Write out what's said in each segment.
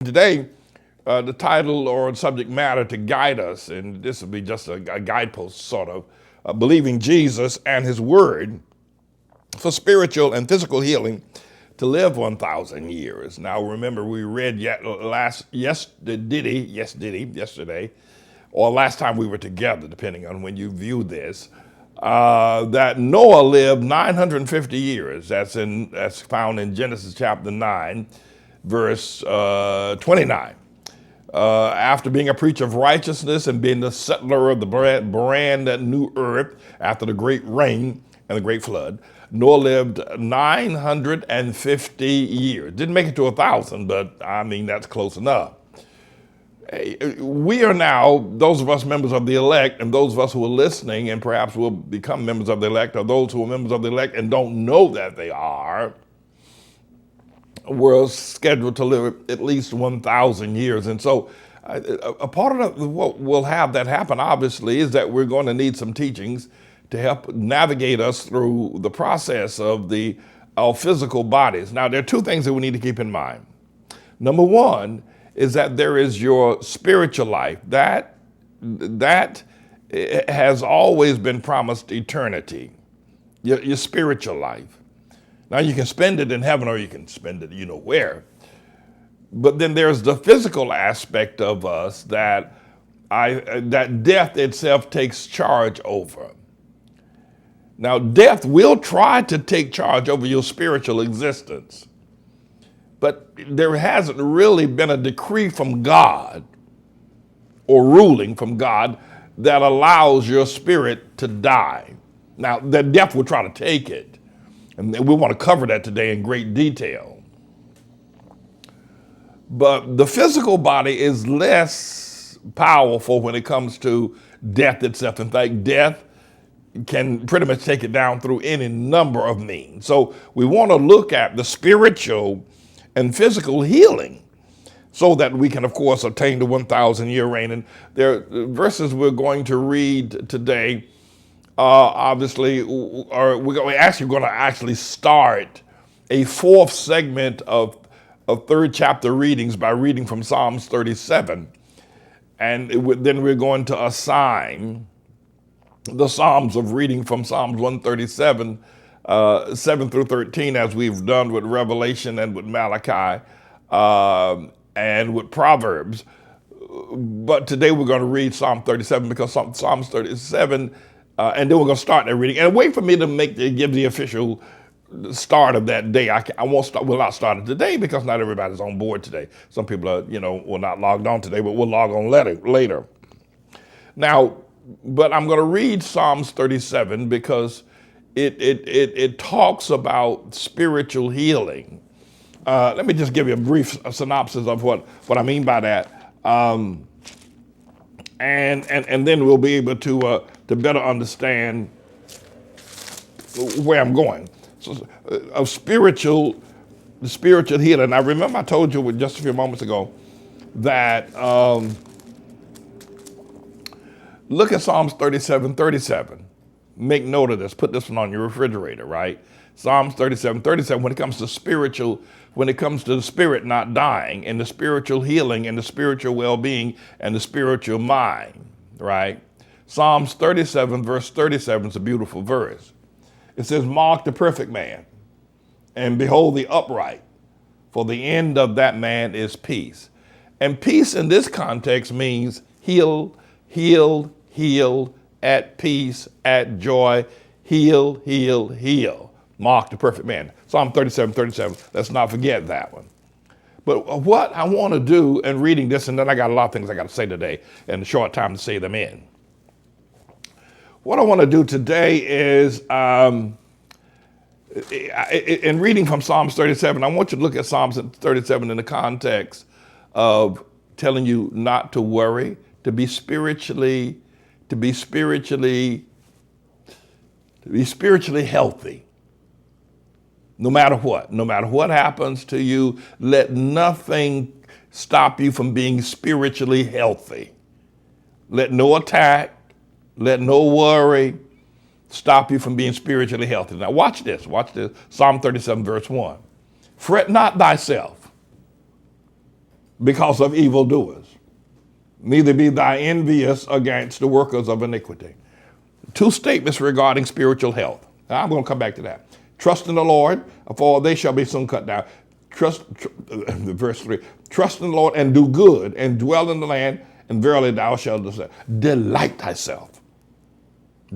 Today, the title or subject matter to guide us, and this will be just a guidepost sort of, believing Jesus and his word for spiritual and physical healing to live 1,000 years. Now, remember, we read yesterday, or last time we were together, depending on when you view this, that Noah lived 950 years. That's found in Genesis chapter 9, verse 29. After being a preacher of righteousness and being the settler of the brand new earth after the great rain and the great flood, Noah lived 950 years. Didn't make it to 1,000, but I mean, that's close enough. We are now, those of us members of the elect, and those of us who are listening and perhaps will become members of the elect, or those who are members of the elect and don't know that they are, we're scheduled to live at least 1,000 years. And so a part of what will have that happen, obviously, is that we're going to need some teachings to help navigate us through the process of our physical bodies. Now, there are two things that we need to keep in mind. Number one is that there is your spiritual life. That has always been promised eternity, your spiritual life. Now, you can spend it in heaven or you can spend it where. But then there's the physical aspect of us that death itself takes charge over. Now, death will try to take charge over your spiritual existence, but there hasn't really been a decree from God or ruling from God that allows your spirit to die. Now, that death will try to take it, and we want to cover that today in great detail. But the physical body is less powerful when it comes to death itself. In fact, death can pretty much take it down through any number of means. So we want to look at the spiritual and physical healing so that we can, of course, attain the 1,000-year reign. And there are verses we're going to read today, obviously, we're actually going to actually start a fourth segment of third chapter readings by reading from Psalms 37. And then we're going to assign the Psalms of reading from Psalms 137, 7 through 13, as we've done with Revelation and with Malachi and with Proverbs. But today we're going to read Psalm 37 because Psalms 37, and then we're going to start that reading. And wait for me to give the official start of that day. We'll not start it today because not everybody's on board today. Some people are, will not logged on today, but we'll log on later. Now, but I'm going to read Psalms 37 because it talks about spiritual healing. Let me just give you a brief synopsis of what I mean by that, and then we'll be able to better understand where I'm going. So, of spiritual healing. Now, remember I told you just a few moments ago that look at Psalms 37:37. Make note of this. Put this one on your refrigerator, right? Psalms 37:37. When it comes to the spirit not dying, and the spiritual healing, and the spiritual well-being, and the spiritual mind, right? Psalms 37, verse 37 is a beautiful verse. It says, "Mark the perfect man, and behold the upright, for the end of that man is peace." And peace in this context means healed, at peace, at joy, heal. Mark the perfect man. Psalm 37:37. Let's not forget that one. But what I want to do in reading this, and then I got a lot of things I got to say today and a short time to say them in. What I want to do today is, in reading from Psalms 37, I want you to look at Psalms 37 in the context of telling you not to worry, to be spiritually healthy. No matter what happens to you, let nothing stop you from being spiritually healthy. Let no attack, let no worry stop you from being spiritually healthy. Now watch this. Psalm 37, verse 1. Fret not thyself because of evildoers. Neither be thou envious against the workers of iniquity. Two statements regarding spiritual health. Now, I'm going to come back to that. Trust in the Lord, for they shall be soon cut down. Verse 3, trust in the Lord and do good and dwell in the land, and verily thou shalt delight thyself.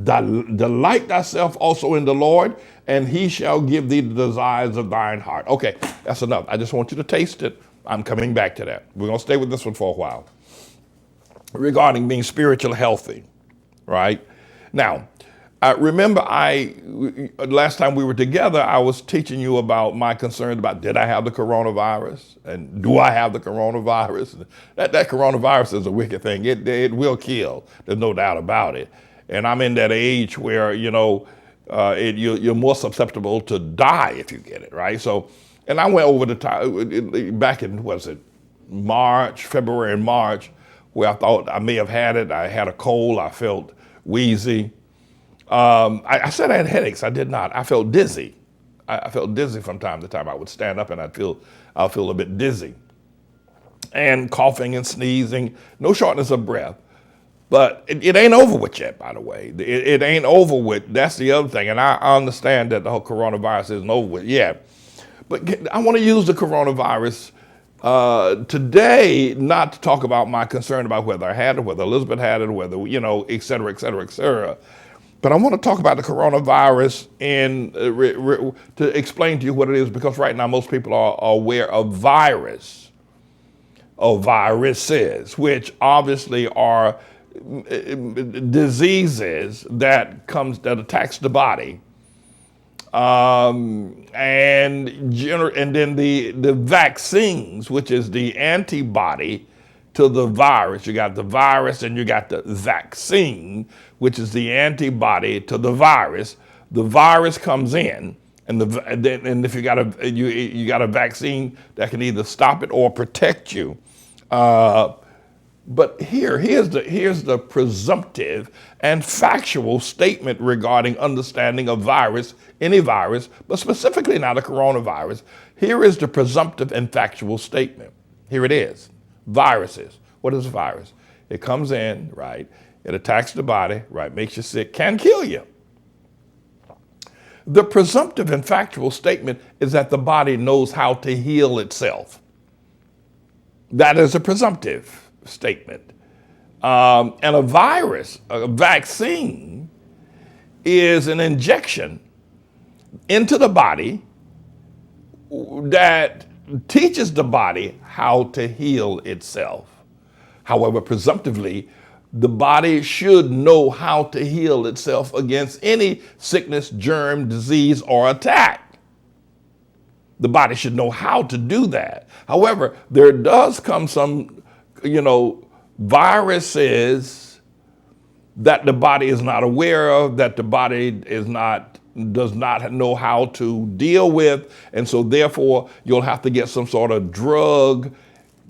Delight thyself also in the Lord, and he shall give thee the desires of thine heart. Okay, that's enough. I just want you to taste it. I'm coming back to that. We're going to stay with this one for a while. Regarding being spiritually healthy, right? Now, remember last time we were together, I was teaching you about my concerns about did I have the coronavirus? And do I have the coronavirus? That coronavirus is a wicked thing. It will kill. There's no doubt about it. And I'm in that age where, you're more susceptible to die if you get it, right? So, and I went over the time, back in, February and March, where I thought I may have had it. I had a cold. I felt wheezy. I said I had headaches. I did not. I felt dizzy. I felt dizzy from time to time. I would stand up and I'll feel a bit dizzy. And coughing and sneezing, no shortness of breath. But it ain't over with yet, by the way. It ain't over with. That's the other thing. And I understand that the whole coronavirus isn't over with yet. But I want to use the coronavirus today, not to talk about my concern about whether I had it, whether Elizabeth had it, whether, et cetera, et cetera, et cetera. But I want to talk about the coronavirus and to explain to you what it is, because right now most people are aware of viruses, which obviously are diseases that attacks the body. And then the vaccines, which is the antibody to the virus. You got the virus and you got the vaccine, which is the antibody to the virus. The virus comes in, and if you got a vaccine that can either stop it or protect you. But here's the presumptive and factual statement regarding understanding of any virus, but specifically now the coronavirus. Here is the presumptive and factual statement. Here it is. Viruses. What is a virus? It comes in, right? It attacks the body, right? Makes you sick, can kill you. The presumptive and factual statement is that the body knows how to heal itself. That is a presumptive statement. And a vaccine, is an injection into the body that teaches the body how to heal itself. However, presumptively, the body should know how to heal itself against any sickness, germ, disease, or attack. The body should know how to do that. However, there does come some, viruses that the body is not aware of, that the body does not know how to deal with, and so therefore you'll have to get some sort of drug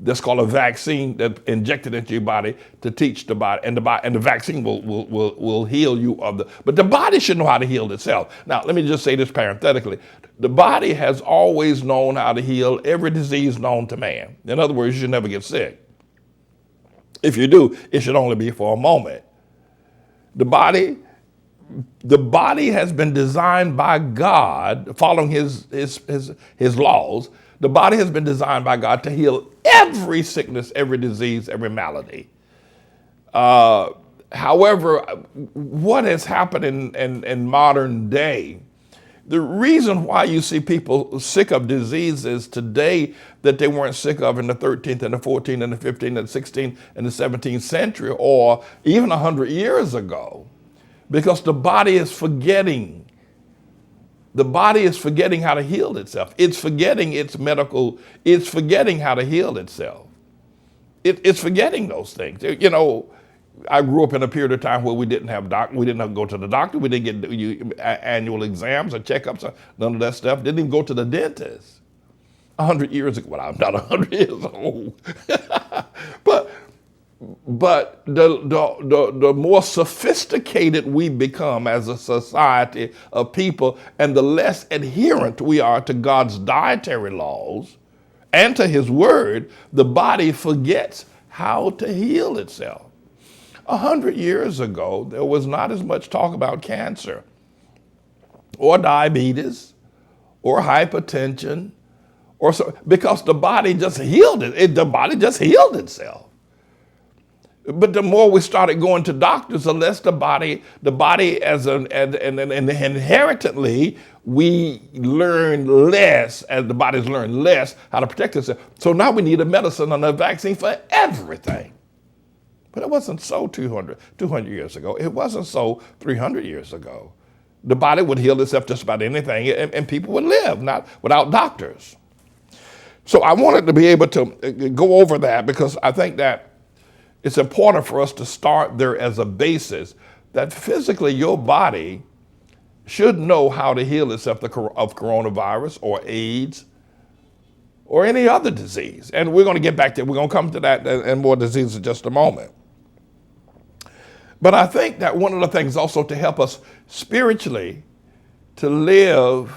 that's called a vaccine that's injected into your body to teach the body, and the vaccine will heal you but the body should know how to heal itself. Now, let me just say this parenthetically. The body has always known how to heal every disease known to man. In other words, you should never get sick. If you do, it should only be for a moment. The body has been designed by God, following his laws. The body has been designed by God to heal every sickness, every disease, every malady. However, what has happened in modern day, the reason why you see people sick of diseases today that they weren't sick of in the 13th and the 14th and the 15th and the 16th and the 17th century, or even 100 years ago, because the body is forgetting. The body is forgetting how to heal itself. It's forgetting it's forgetting how to heal itself. It's forgetting those things. I grew up in a period of time where we didn't have we didn't have to go to the doctor. We didn't get annual exams or checkups, none of that stuff. Didn't even go to the dentist. 100 years ago. Well, I'm not 100 years old. But the more sophisticated we become as a society of people, and the less adherent we are to God's dietary laws and to his word, the body forgets how to heal itself. 100 years ago, there was not as much talk about cancer or diabetes or hypertension or so, because the body just healed the body just healed itself. But the more we started going to doctors, the less the body and inherently, we learn less, as the body's learned less how to protect itself. So now we need a medicine and a vaccine for everything. But it wasn't so 200 years ago. It wasn't so 300 years ago. The body would heal itself just about anything, and people would live not without doctors. So I wanted to be able to go over that because I think that it's important for us to start there as a basis that physically your body should know how to heal itself of coronavirus or AIDS or any other disease. And we're going to get back to it. We're going to come to that and more diseases in just a moment. But I think that one of the things also to help us spiritually to live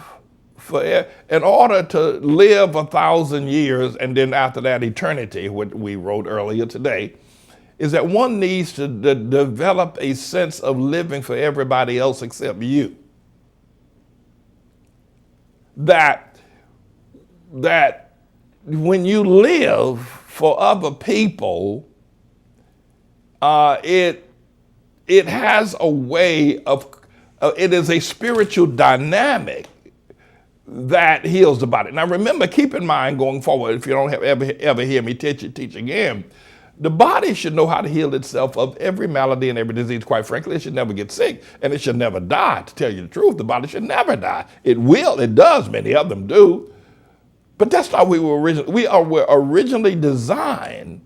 in order to live 1,000 years and then after that eternity, what we wrote earlier today, is that one needs to develop a sense of living for everybody else except you. That when you live for other people, it has a way of, it is a spiritual dynamic that heals the body. Now remember, keep in mind going forward, if you don't ever hear me teach again, the body should know how to heal itself of every malady and every disease. Quite frankly, it should never get sick and it should never die. To tell you the truth, the body should never die. It will, it does, many of them do. But that's not we were originally designed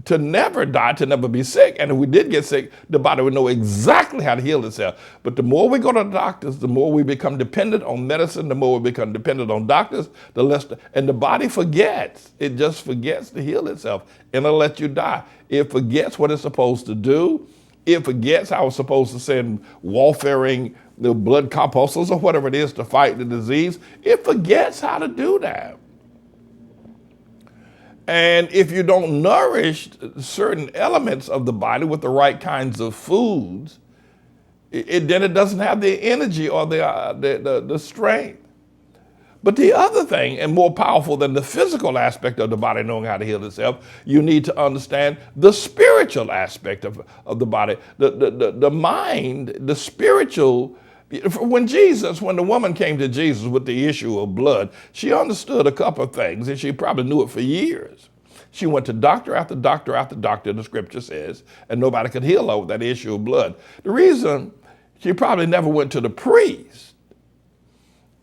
to never die, to never be sick. And if we did get sick, the body would know exactly how to heal itself. But the more we go to the doctors, the more we become dependent on medicine, the more we become dependent on doctors, the less, and the body forgets. It just forgets to heal itself and it'll let you die. It forgets what it's supposed to do. It forgets how it's supposed to send warfaring the blood corpuscles or whatever it is to fight the disease. It forgets how to do that. And if you don't nourish certain elements of the body with the right kinds of foods, then it doesn't have the energy or the strength. But the other thing, and more powerful than the physical aspect of the body knowing how to heal itself, you need to understand the spiritual aspect of the body, the mind, the spiritual. When the woman came to Jesus with the issue of blood, she understood a couple of things, and she probably knew it for years. She went to doctor after doctor after doctor, the scripture says, and nobody could heal her with that issue of blood. The reason she probably never went to the priest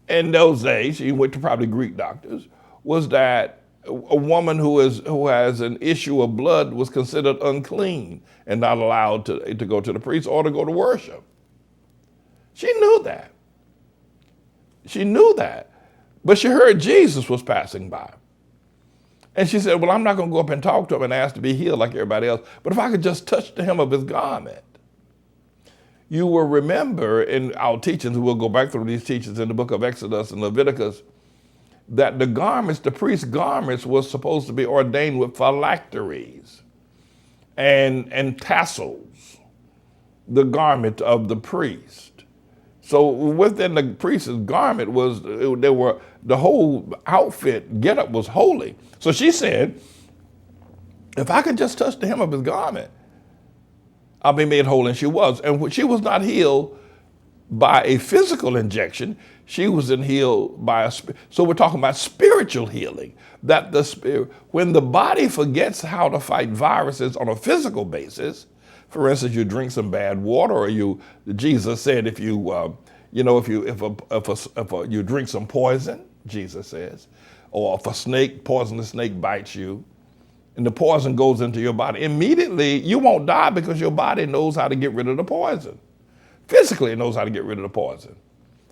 in those days, she went to probably Greek doctors, was that a woman who has an issue of blood was considered unclean and not allowed to go to the priest or to go to worship. She knew that. She knew that. But she heard Jesus was passing by. And she said, well, I'm not going to go up and talk to him and ask to be healed like everybody else. But if I could just touch the hem of his garment. You will remember in our teachings, we'll go back through these teachings in the book of Exodus and Leviticus, that the priest's garments was supposed to be ordained with phylacteries and tassels, the garment of the priest. So within the priest's garment the whole outfit, getup was holy. So she said, if I could just touch the hem of his garment, I'll be made whole. And she was. And she was not healed by a physical injection. She was healed by so we're talking about spiritual healing. That when the body forgets how to fight viruses on a physical basis, for instance, you drink some bad water, or Jesus said, if you drink some poison, Jesus says, or if a poisonous snake bites you, and the poison goes into your body, immediately you won't die because your body knows how to get rid of the poison. Physically, it knows how to get rid of the poison.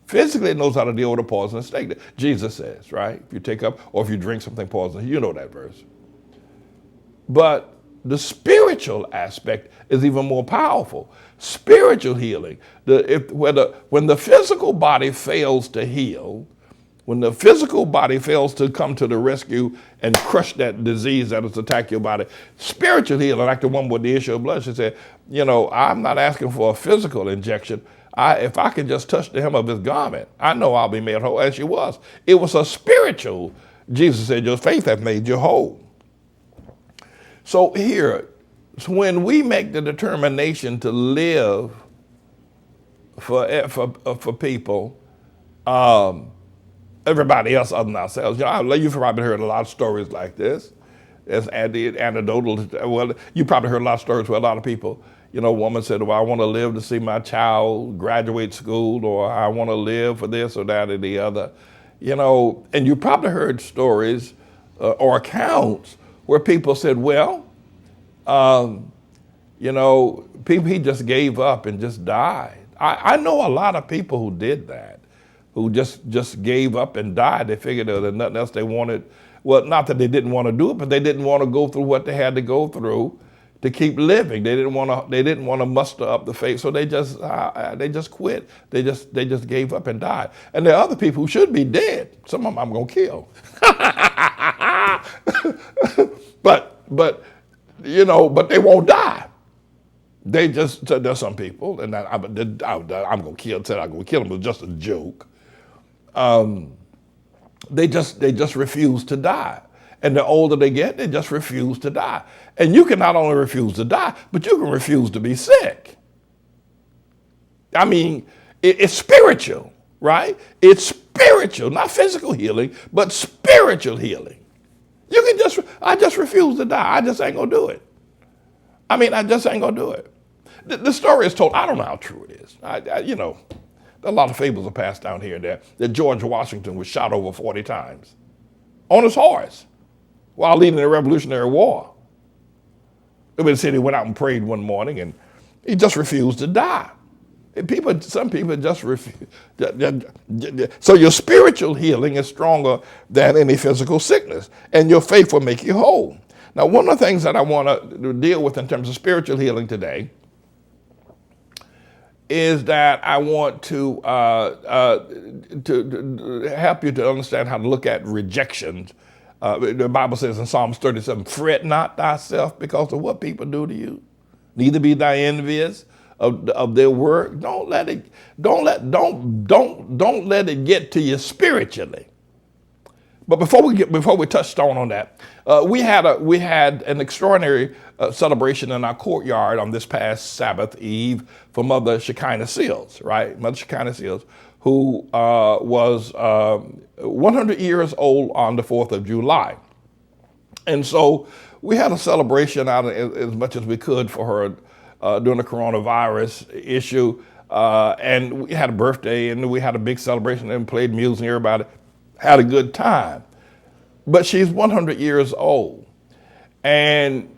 Physically, it knows how to deal with a poisonous snake. Jesus says, right? If you take up, or if you drink something poisonous, you know that verse. But the spiritual aspect is even more powerful. Spiritual healing. When the physical body fails to heal, When the physical body fails to come to the rescue and crush that disease that has attacked your body, spiritual healing, like the one with the issue of blood, she said, I'm not asking for a physical injection. If I can just touch the hem of his garment, I know I'll be made whole. And she was. It was a spiritual. Jesus said, your faith hath made you whole. So here, when we make the determination to live for people, everybody else other than ourselves. You've probably heard a lot of stories like this. It's anecdotal. Well, you probably heard a lot of stories where a lot of people, a woman said, well, I want to live to see my child graduate school, or I want to live for this or that or the other. And you probably heard stories or accounts where people said, well, he just gave up and just died. I know a lot of people who did that, who just gave up and died. They figured there was nothing else they wanted. Well, not that they didn't want to do it, but they didn't want to go through what they had to go through to keep living. They didn't want to muster up the faith, so they just quit. They just gave up and died. And there are other people who should be dead. Some of them I'm gonna kill. but they won't die. They just, there's some people, and I'm gonna kill. Said I'm gonna kill them. It was just a joke. They just refuse to die, and the older they get, they just refuse to die. And you can not only refuse to die, but you can refuse to be sick. I mean, it's spiritual, right? It's spiritual, not physical healing, but spiritual healing. You can I just refuse to die. I just ain't gonna do it. I just ain't gonna do it. The story is told, I don't know how true it is. A lot of fables are passed down here and there, that George Washington was shot over 40 times on his horse while leading the Revolutionary War. They said he went out and prayed one morning and he just refused to die. Some people just refuse. So your spiritual healing is stronger than any physical sickness, and your faith will make you whole. Now, one of the things that I want to deal with in terms of spiritual healing today is that I want to help you to understand how to look at rejections. The Bible says in Psalms 37, fret not thyself because of what people do to you. Neither be thou envious of their work. Don't let it get to you spiritually. But before we touched on that, we had an extraordinary celebration in our courtyard on this past Sabbath Eve for Mother Shekinah Seals, right? Mother Shekinah Seals, who was 100 years old on the 4th of July. And so we had a celebration out as much as we could for her during the coronavirus issue. And we had a birthday and we had a big celebration and played music and everybody had a good time. But she's 100 years old. And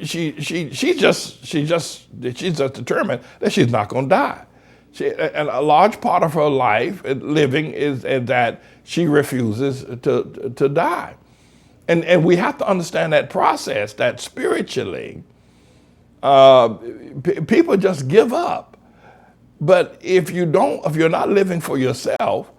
she's just determined that she's not going to die. And a large part of her life living is that she refuses to die. And we have to understand that process, that spiritually, people just give up. But if you're not living for yourself,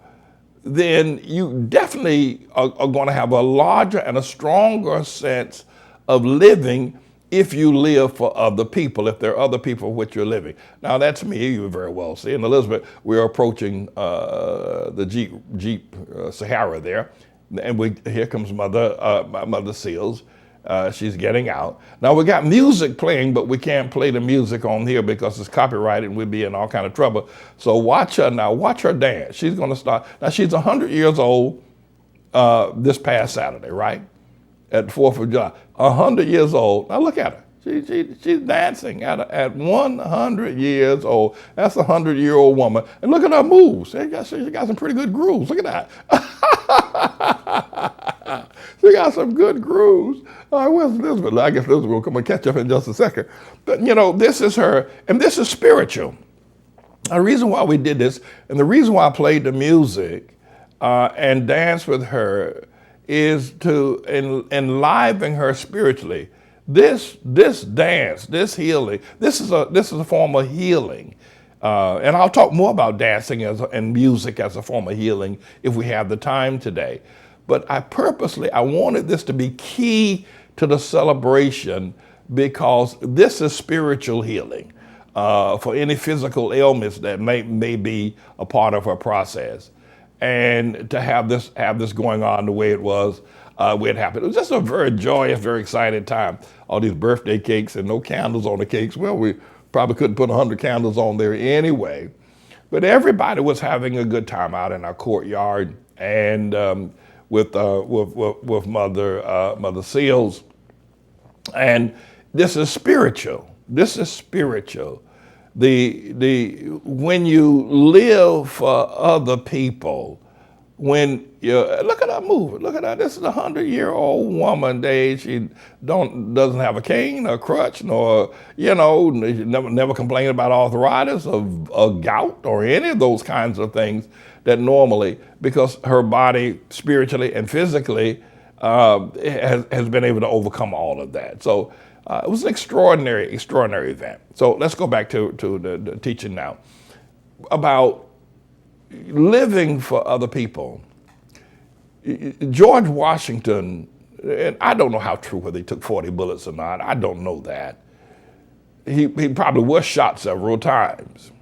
then you definitely are going to have a larger and a stronger sense of living if you live for other people, if there are other people with which you're living. Now, that's me, you very well see. And Elizabeth, we're approaching the Jeep Sahara there. And here comes Mother Seals. She's getting out. Now, we got music playing, but we can't play the music on here because it's copyrighted and we'd be in all kind of trouble. So watch her now. Watch her dance. She's going to start. Now, she's 100 years old this past Saturday, right? At the 4th of July. 100 years old. Now, look at her. She's dancing at 100 years old. That's a 100-year-old woman. And look at her moves. She got some pretty good grooves. Look at that. She got some good grooves. Where's Elizabeth? I guess Elizabeth will come and catch up in just a second. But, this is her, and this is spiritual. The reason why we did this, and the reason why I played the music and danced with her is to enliven her spiritually. This dance, this healing, this is a form of healing And I'll talk more about dancing and music as a form of healing if we have the time today. But I wanted this to be key to the celebration because this is spiritual healing for any physical ailments that may be a part of her process. And to have this going on the way it was, way it happened. It was just a very joyous, very exciting time. All these birthday cakes and no candles on the cakes. Well, we probably couldn't put 100 candles on there anyway. But everybody was having a good time out in our courtyard and with Mother Seals. And this is spiritual. This is spiritual. When you live for other people, when you look at her movie, look at her. This is a 100-year-old woman. She doesn't have a cane or crutch, nor never complain about arthritis or gout or any of those kinds of things that normally, because her body spiritually and physically has been able to overcome all of that. So it was an extraordinary event. So let's go back to the teaching now about living for other people. George Washington, and I don't know how true whether he took 40 bullets or not. I don't know that. He probably was shot several times.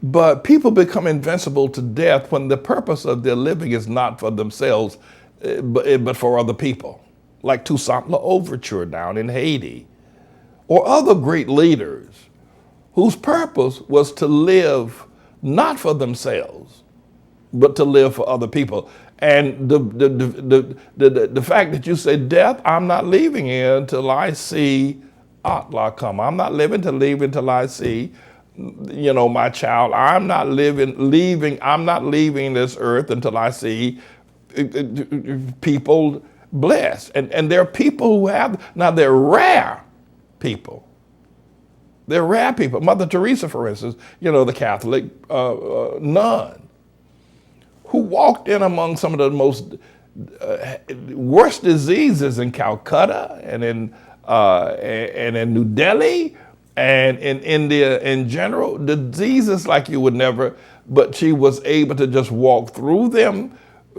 But people become invincible to death when the purpose of their living is not for themselves, but for other people. Like Toussaint L'Ouverture down in Haiti, or other great leaders whose purpose was to live not for themselves, but to live for other people. And the fact that you say, death, I'm not leaving here until I see ATLAH come. I'm not leaving until I see, my child. I'm not leaving this earth until I see people blessed. And there are people who have, now they're rare people. They're rare people. Mother Teresa, for instance, the Catholic nun, who walked in among some of the most worst diseases in Calcutta and in New Delhi and in India in general, diseases like you would never, but she was able to just walk through them,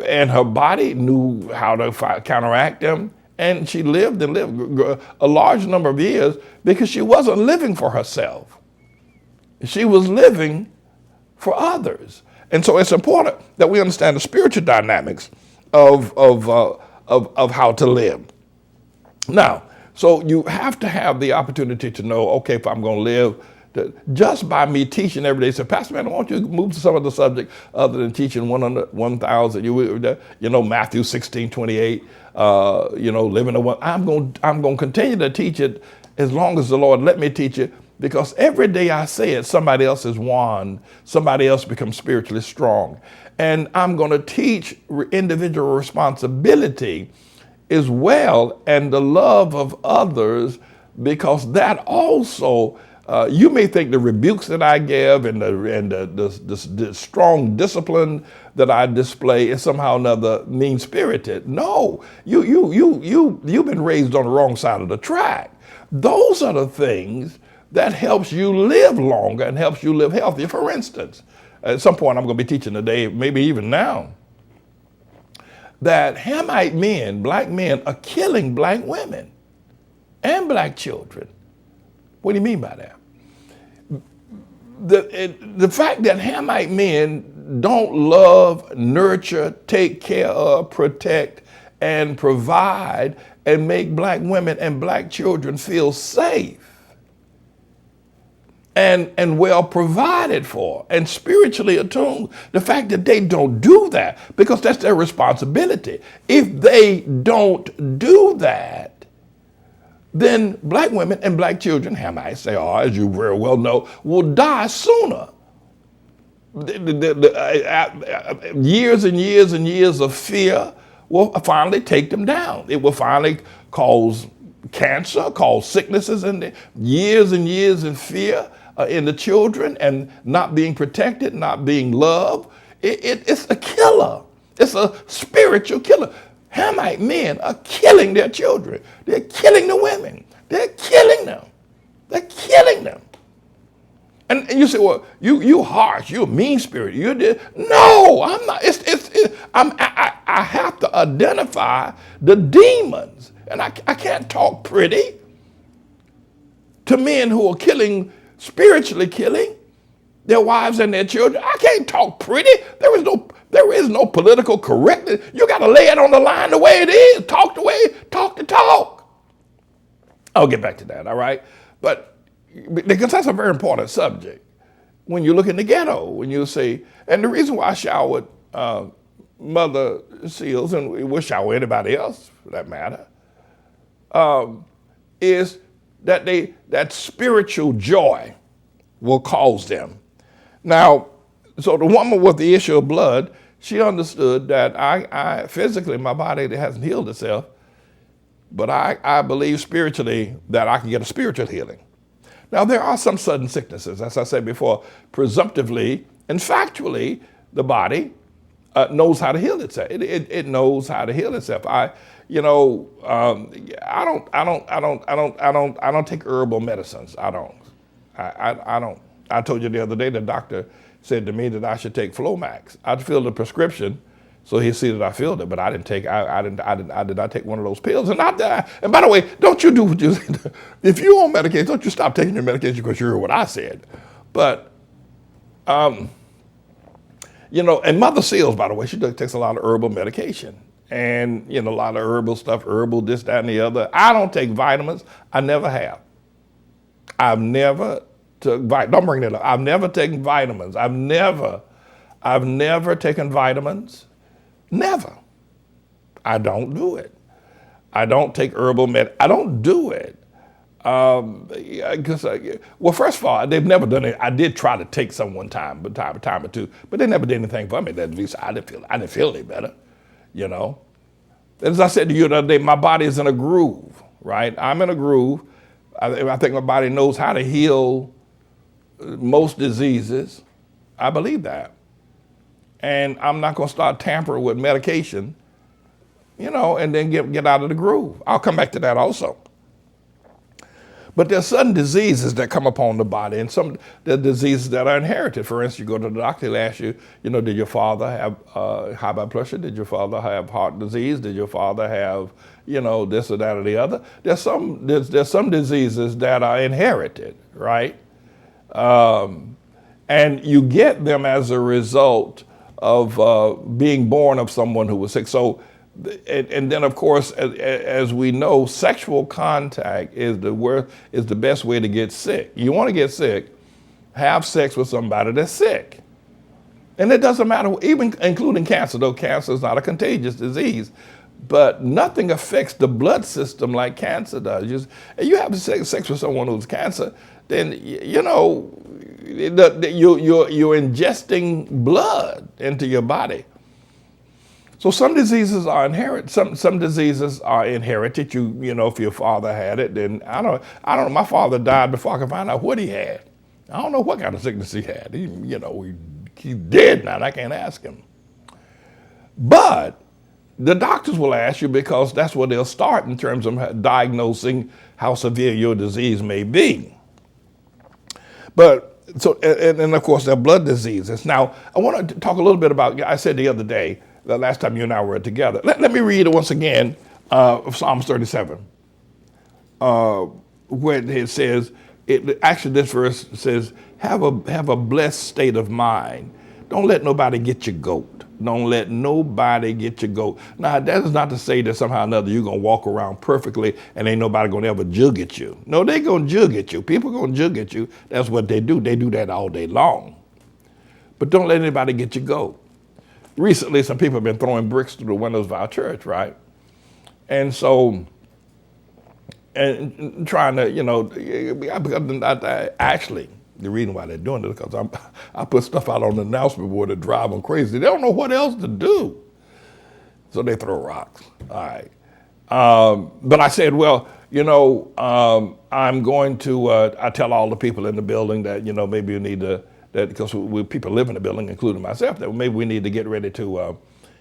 and her body knew how to counteract them. And she lived a large number of years because she wasn't living for herself. She was living for others. And so it's important that we understand the spiritual dynamics of how to live. Now, so you have to have the opportunity to know, okay, if I'm going to live, just by me teaching every day, say, Pastor Man, I want you to move to some of the subject other than teaching 1,000. Matthew 16:28. Living the one. I'm going to continue to teach it as long as the Lord let me teach it, because every day I say it, somebody else is won. Somebody else becomes spiritually strong, and I'm going to teach individual responsibility as well, and the love of others, because that also. You may think the rebukes that I give and the strong discipline that I display is somehow another mean-spirited. No, you've been raised on the wrong side of the track. Those are the things that helps you live longer and helps you live healthier. For instance, at some point I'm going to be teaching today, maybe even now, that Hamite men, black men, are killing black women and black children. What do you mean by that? The fact that Hamite men don't love, nurture, take care of, protect, and provide, and make black women and black children feel safe and well provided for and spiritually attuned. The fact that they don't do that, because that's their responsibility. If they don't do that, then black women and black children, Hamites they are, as you very well know, will die sooner. Years and years and years of fear will finally take them down. It will finally cause cancer, cause sicknesses, and years and years in fear in the children and not being protected, not being loved. It's a killer. It's a spiritual killer. Hamite men are killing their children. They're killing the women. They're killing them. They're killing them. you say, well, you harsh, you're mean spirit. You did. No, I'm not. I have to identify the demons, and I can't talk pretty to men who are spiritually killing their wives and their children. I can't talk pretty. There is no political correctness. You got to lay it on the line the way it is. Talk the talk. I'll get back to that, all right? But because that's a very important subject. When you look in the ghetto, when you say, and the reason why I showered Mother Seals, and we'll shower anybody else for that matter, is that spiritual joy will cause them. Now, so the woman with the issue of blood, she understood that I physically, my body hasn't healed itself, but I believe spiritually that I can get a spiritual healing. Now, there are some sudden sicknesses, as I said before, presumptively and factually, the body knows how to heal itself. It knows how to heal itself. I don't take herbal medicines. I don't. I told you the other day, the doctor said to me that I should take Flomax. I'd filled the prescription, so he see that I filled it, but I did not take one of those pills. And by the way, don't you do what you if you're on medication, don't you stop taking your medication because you heard what I said. But and Mother Seals, by the way, she takes a lot of herbal medication. And, a lot of herbal stuff, herbal this, that, and the other. I don't take vitamins. I never have. I've never took don't bring that up. I've never taken vitamins. I've never taken vitamins. Never. I don't do it. I don't take herbal med. I don't do it. Because, first of all, they've never done it. I did try to take some one time, a time or two, but they never did anything for me. At least I didn't feel any better, As I said to you the other day, my body is in a groove, right? I'm in a groove. I think my body knows how to heal most diseases. I believe that. And I'm not going to start tampering with medication, and then get out of the groove. I'll come back to that also. But there's sudden diseases that come upon the body, and there are diseases that are inherited. For instance, you go to the doctor, he'll ask you, did your father have high blood pressure? Did your father have heart disease? Did your father have, this or that or the other? There's some diseases that are inherited, right? And you get them as a result of being born of someone who was sick. So, and then of course, as we know, sexual contact is the best way to get sick. You want to get sick, have sex with somebody that's sick. And it doesn't matter, even including cancer, though cancer is not a contagious disease, but nothing affects the blood system like cancer does. You have sex with someone who's cancer, then you're ingesting blood into your body. So some diseases are inherited. Some diseases are inherited. If your father had it, then I don't know. My father died before I could find out what he had. I don't know what kind of sickness he had. He's dead now, and I can't ask him. But the doctors will ask you, because that's where they'll start in terms of diagnosing how severe your disease may be. But and of course, there are blood diseases. Now, I want to talk a little bit about, I said the other day, the last time you and I were together. Let me read it once again, Psalms 37, where it says, actually this verse says, have a blessed state of mind. Don't let nobody get your goat. Don't let nobody get your goat. Now, that is not to say that somehow or another you're going to walk around perfectly and ain't nobody going to ever jug at you. No, they're going to jug at you. People are going to jug at you. That's what they do. They do that all day long. But don't let anybody get your goat. Recently, some people have been throwing bricks through the windows of our church, right? And so, and trying to, actually, the reason why they're doing it is because I put stuff out on the announcement board that drive them crazy. They don't know what else to do. So they throw rocks. All right. But I said, well, I'm going to, I tell all the people in the building that, maybe you need to, because people live in the building, including myself, that maybe we need to get ready to,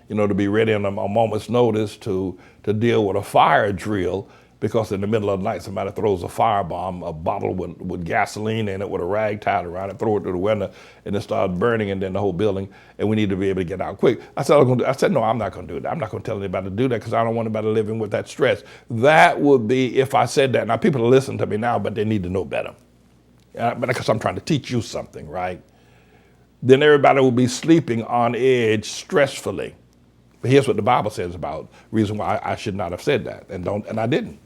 to be ready on a moment's notice to deal with a fire drill because in the middle of the night somebody throws a firebomb, a bottle with gasoline in it with a rag tied around it, throw it through the window, and it starts burning, and then the whole building, and we need to be able to get out quick. I said, no, I'm not going to do that. I'm not going to tell anybody to do that because I don't want anybody living with that stress. That would be if I said that. Now, people listen to me now, but they need to know better. But because I'm trying to teach you something, right? Then everybody will be sleeping on edge stressfully. But here's what the Bible says about reason why I should not have said that, and I didn't.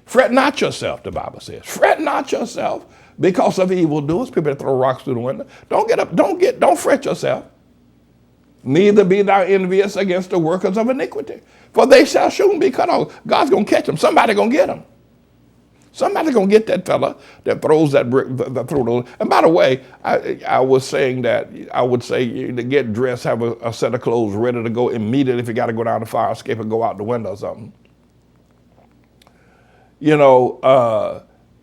Fret not yourself, the Bible says. Fret not yourself because of evildoers, people that throw rocks through the window. Don't get up, don't fret yourself. Neither be thou envious against the workers of iniquity, for they shall soon be cut off. God's going to catch them. Somebody going to get them. Somebody's going to get that fella that throws that brick through the. And by the way, I was saying that I would say to get dressed, have a set of clothes ready to go immediately if you got to go down the fire escape and go out the window or something. You know,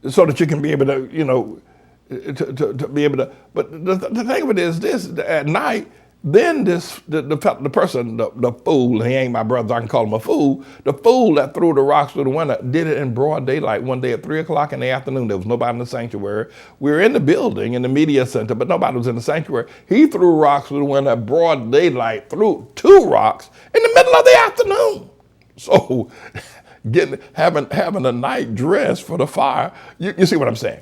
so that you can be able to, you know, to be able to. But the thing of it is this: at night, then the person, the fool, he ain't my brother, I can call him a fool. The fool that threw the rocks through the window did it in broad daylight one day at 3 o'clock in the afternoon. There was nobody in the sanctuary. We were in the building, in the media center, but nobody was in the sanctuary. He threw rocks through the window at broad daylight, threw 2 rocks in the middle of the afternoon. So having a night dress for the fire, you see what I'm saying?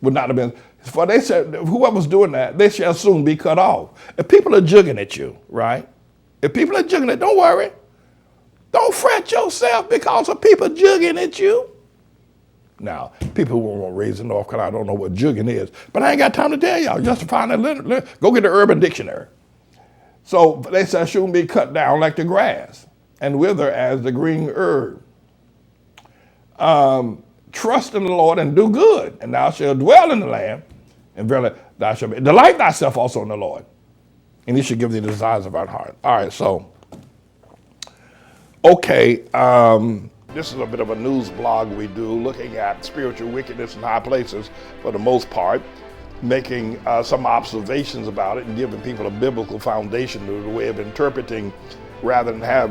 Would not have been, for they said, whoever's doing that, they shall soon be cut off. If people are jugging at you, right? If people are jugging at, don't worry. Don't fret yourself because of people jugging at you. Now, people who won't raise in North Carolina don't know what jugging is, but I ain't got time to tell y'all. Just to find that, go get the Urban Dictionary. So they shall soon be cut down like the grass and wither as the green herb. Trust in the Lord and do good, and thou shalt dwell in the land, and verily thou shalt be. Delight thyself also in the Lord, and he should give thee the desires of our heart. All right, so, okay, this is a bit of a news blog we do, looking at spiritual wickedness in high places for the most part, making some observations about it and giving people a biblical foundation to the way of interpreting, rather than have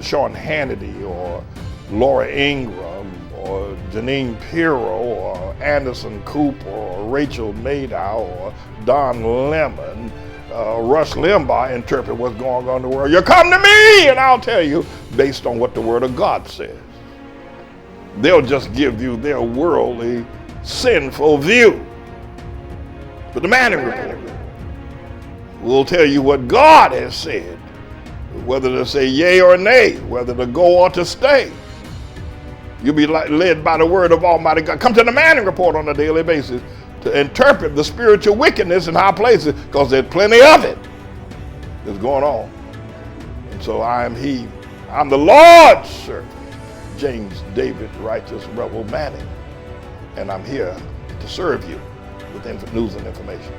Sean Hannity or Laura Ingraham or Janine Pirro or Anderson Cooper or Rachel Maddow or Don Lemon, Rush Limbaugh interpret what's going on in the world. You come to me and I'll tell you based on what the Word of God says. They'll just give you their worldly, sinful view. But the Manning Report will tell you what God has said, whether to say yea or nay, whether to go or to stay. You'll be led by the word of Almighty God. Come to the Manning Report on a daily basis to interpret the spiritual wickedness in high places, because there's plenty of it that's going on. And so I'm the Lord's servant, James David Righteous Rebel Manning, and I'm here to serve you with news and information.